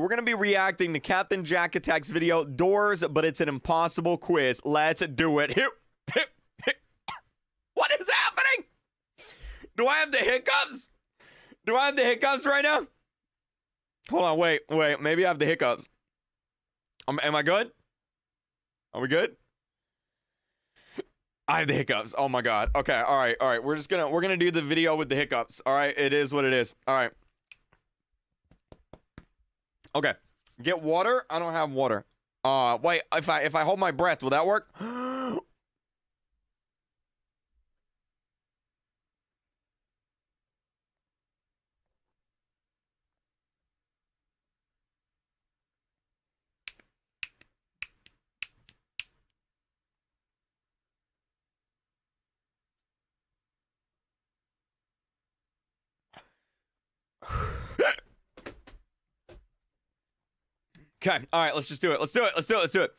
we're gonna be reacting to Captain Jack Attack's video, Doors, but it's an impossible quiz. Let's do it. What is happening? Do I have the hiccups? Do I have the hiccups right now? Hold on, wait. Maybe I have the hiccups. Am I good? Are we good? I have the hiccups. Oh my god. Okay, all right. We're gonna do the video with the hiccups. All right, it is what it is. All right. Okay. Get water. I don't have water. Wait. If I hold my breath, will that work? Okay. All right. Let's just do it. Let's do it.